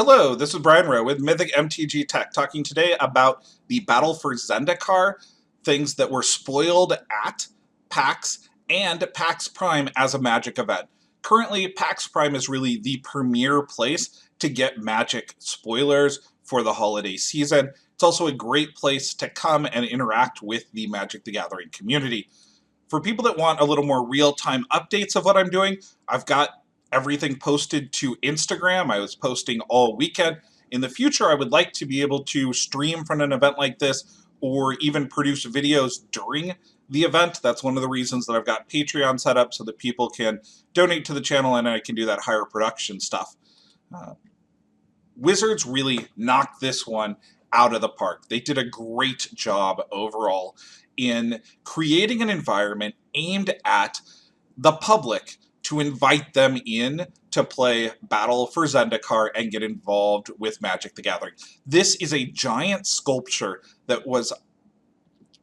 Hello, this is Brian Rowe with Mythic MTG Tech, talking today about the Battle for Zendikar, things that were spoiled at PAX and PAX Prime as a Magic event. Currently, PAX Prime is really the premier place to get Magic spoilers for the holiday season. It's also a great place to come and interact with the Magic the Gathering community. For people that want a little more real-time updates of what I'm doing, I've got everything posted to Instagram. I was posting all weekend. In the future, I would like to be able to stream from an event like this or even produce videos during the event. That's one of the reasons that I've got Patreon set up so that people can donate to the channel and I can do that higher production stuff. Wizards really knocked this one out of the park. They did a great job overall in creating an environment aimed at the public to invite them in to play Battle for Zendikar and get involved with Magic the Gathering. This is a giant sculpture that was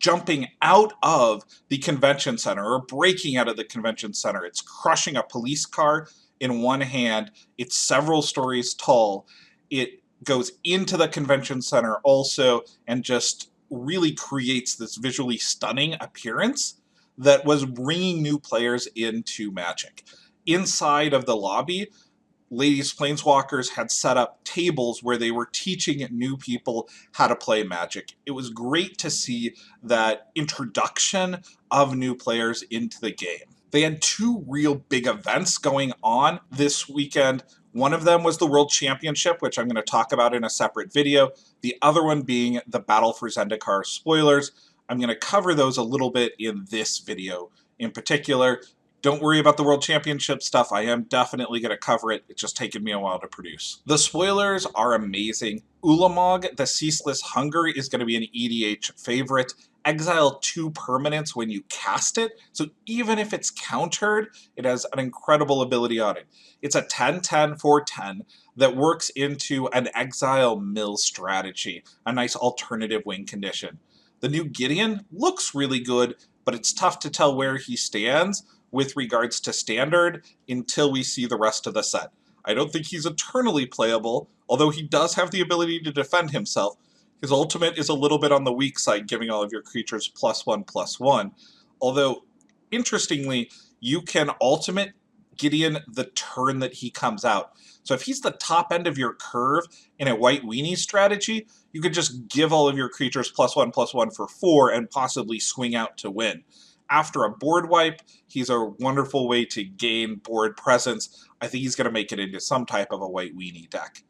jumping out of the convention center, or breaking out of the convention center. It's crushing a police car in one hand. It's several stories tall. It goes into the convention center also and just really creates this visually stunning appearance that was bringing new players into Magic. Inside of the lobby, Ladies Planeswalkers had set up tables where they were teaching new people how to play Magic. It was great to see that introduction of new players into the game. They had two real big events going on this weekend. One of them was the World Championship, which I'm going to talk about in a separate video. The other one being the Battle for Zendikar spoilers. I'm going to cover those a little bit in this video in particular. Don't worry about the World Championship stuff. I am definitely going to cover it. It's just taken me a while to produce. The spoilers are amazing. Ulamog, the Ceaseless Hunger, is going to be an EDH favorite. Exile 2 permanents when you cast it, so even if it's countered, it has an incredible ability on it. It's a 10-10 for 10 that works into an Exile mill strategy, a nice alternative win condition. The new Gideon looks really good, but it's tough to tell where he stands with regards to standard until we see the rest of the set. I don't think he's eternally playable, although he does have the ability to defend himself. His ultimate is a little bit on the weak side, giving all of your creatures +1/+1. Although, interestingly, you can ultimate Gideon the turn that he comes out. So if he's the top end of your curve in a white weenie strategy, you could just give all of your creatures +1/+1 for 4 and possibly swing out to win. After a board wipe, he's a wonderful way to gain board presence. I think he's going to make it into some type of a white weenie deck.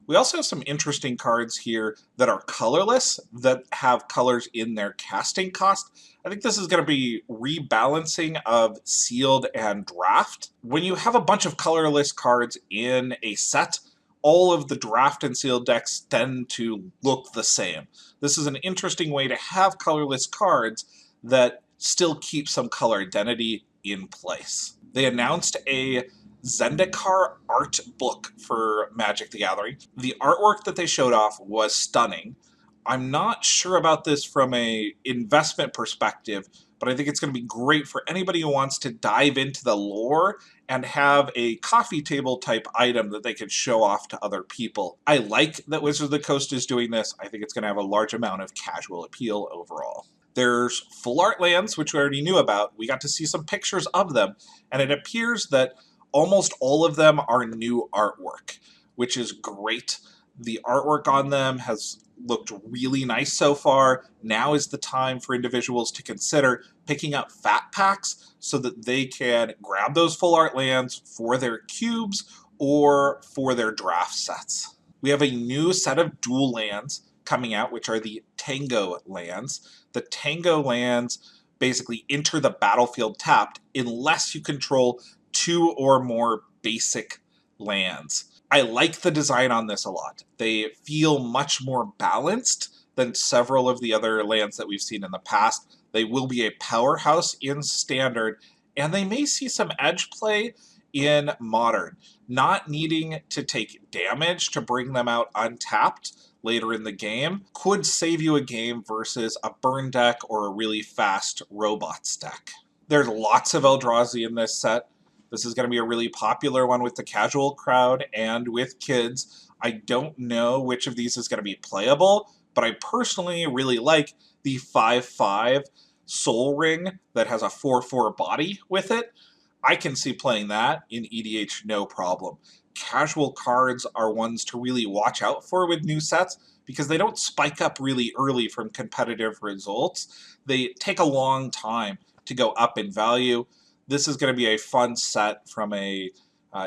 We also have some interesting cards here that are colorless, that have colors in their casting cost. I think this is going to be rebalancing of sealed and draft. When you have a bunch of colorless cards in a set, all of the draft and sealed decks tend to look the same. This is an interesting way to have colorless cards that still keep some color identity in place. They announced a Zendikar art book for Magic the Gathering. The artwork that they showed off was stunning. I'm not sure about this from an investment perspective, but I think it's going to be great for anybody who wants to dive into the lore and have a coffee table type item that they can show off to other people. I like that Wizards of the Coast is doing this. I think it's going to have a large amount of casual appeal overall. There's Flirt Lands, which we already knew about. We got to see some pictures of them, and it appears that almost all of them are new artwork, which is great. The artwork on them has looked really nice so far. Now is the time for individuals to consider picking up fat packs so that they can grab those full art lands for their cubes or for their draft sets. We have a new set of dual lands coming out, which are the Tango Lands. The Tango Lands basically enter the battlefield tapped unless you control 2 or more basic lands. I like the design on this a lot. They feel much more balanced than several of the other lands that we've seen in the past. They will be a powerhouse in Standard, and they may see some edge play in Modern. Not needing to take damage to bring them out untapped later in the game could save you a game versus a burn deck or a really fast robots deck. There's lots of Eldrazi in this set. This is going to be a really popular one with the casual crowd and with kids. I don't know which of these is going to be playable, but I personally really like the 5/5 Soul Ring that has a 4/4 body with it. I can see playing that in EDH no problem. Casual cards are ones to really watch out for with new sets because they don't spike up really early from competitive results. They take a long time to go up in value. This is going to be a fun set from a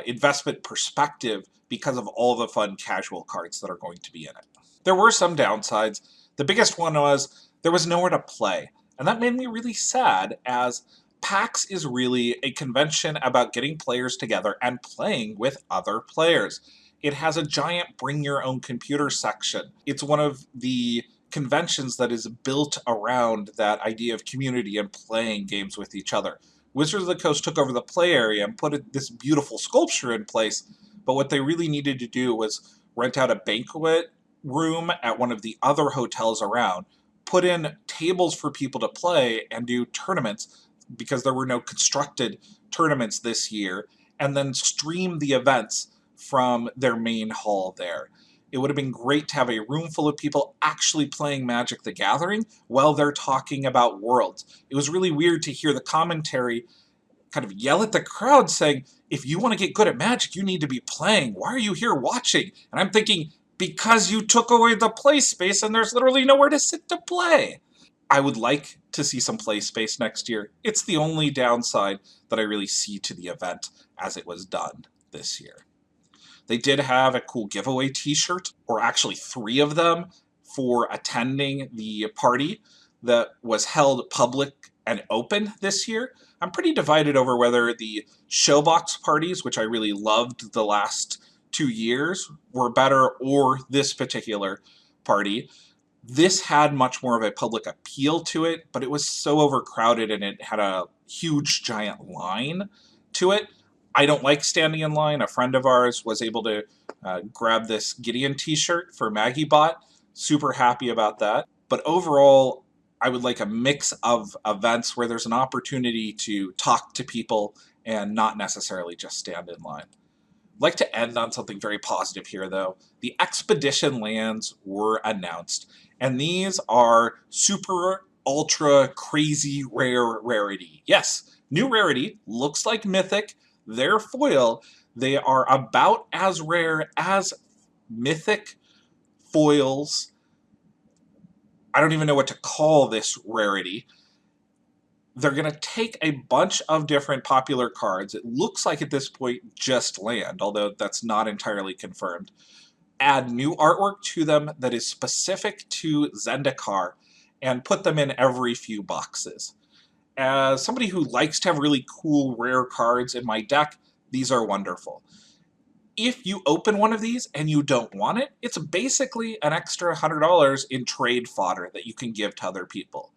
investment perspective because of all the fun casual cards that are going to be in it. There were some downsides. The biggest one was there was nowhere to play. And that made me really sad, as PAX is really a convention about getting players together and playing with other players. It has a giant bring your own computer section. It's one of the conventions that is built around that idea of community and playing games with each other. Wizards of the Coast took over the play area and put this beautiful sculpture in place, but what they really needed to do was rent out a banquet room at one of the other hotels around, put in tables for people to play and do tournaments because there were no constructed tournaments this year, and then stream the events from their main hall there. It would have been great to have a room full of people actually playing Magic the Gathering while they're talking about Worlds. It was really weird to hear the commentary kind of yell at the crowd saying, if you want to get good at Magic, you need to be playing. Why are you here watching? And I'm thinking, because you took away the play space and there's literally nowhere to sit to play. I would like to see some play space next year. It's the only downside that I really see to the event as it was done this year. They did have a cool giveaway t-shirt, or actually 3 of them, for attending the party that was held public and open this year. I'm pretty divided over whether the showbox parties, which I really loved the last 2 years, were better, or this particular party. This had much more of a public appeal to it, but it was so overcrowded and it had a huge giant line to it. I don't like standing in line. A friend of ours was able to grab this Gideon t-shirt for Maggie bought. Super happy about that. But overall, I would like a mix of events where there's an opportunity to talk to people and not necessarily just stand in line. I'd like to end on something very positive here, though. The Expedition lands were announced, and these are super, ultra, crazy rare rarity. Yes, new rarity, looks like Mythic. They're foil. They are about as rare as Mythic foils. I don't even know what to call this rarity. They're going to take a bunch of different popular cards. It looks like at this point just land, although that's not entirely confirmed. Add new artwork to them that is specific to Zendikar and put them in every few boxes. As somebody who likes to have really cool, rare cards in my deck, these are wonderful. If you open one of these and you don't want it, it's basically an extra $100 in trade fodder that you can give to other people.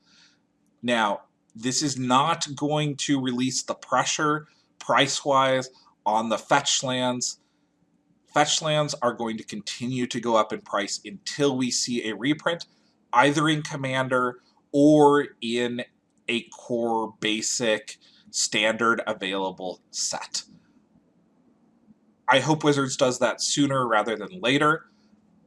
Now, this is not going to release the pressure, price-wise, on the fetch lands. Fetch lands are going to continue to go up in price until we see a reprint, either in Commander or in a core basic standard available set. I hope Wizards does that sooner rather than later.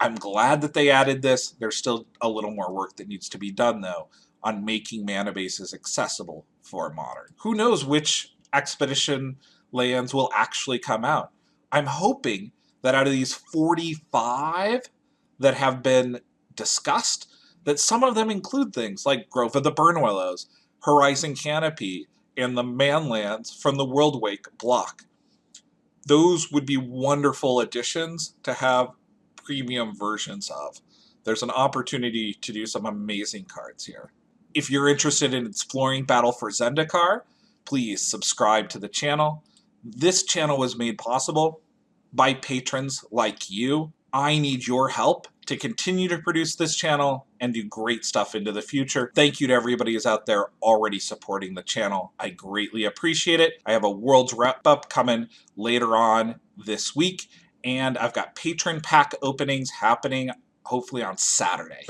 I'm glad that they added this. There's still a little more work that needs to be done, though, on making mana bases accessible for Modern. Who knows which Expedition lands will actually come out. I'm hoping that out of these 45 that have been discussed, that some of them include things like Grove of the Burnwillows, Horizon Canopy, and the Manlands from the Worldwake block. Those would be wonderful additions to have premium versions of. There's an opportunity to do some amazing cards here. If you're interested in exploring Battle for Zendikar, please subscribe to the channel. This channel was made possible by patrons like you. I need your help to continue to produce this channel and do great stuff into the future. Thank you to everybody who's out there already supporting the channel. I greatly appreciate it. I have a Worlds wrap-up coming later on this week, and I've got patron pack openings happening hopefully on Saturday.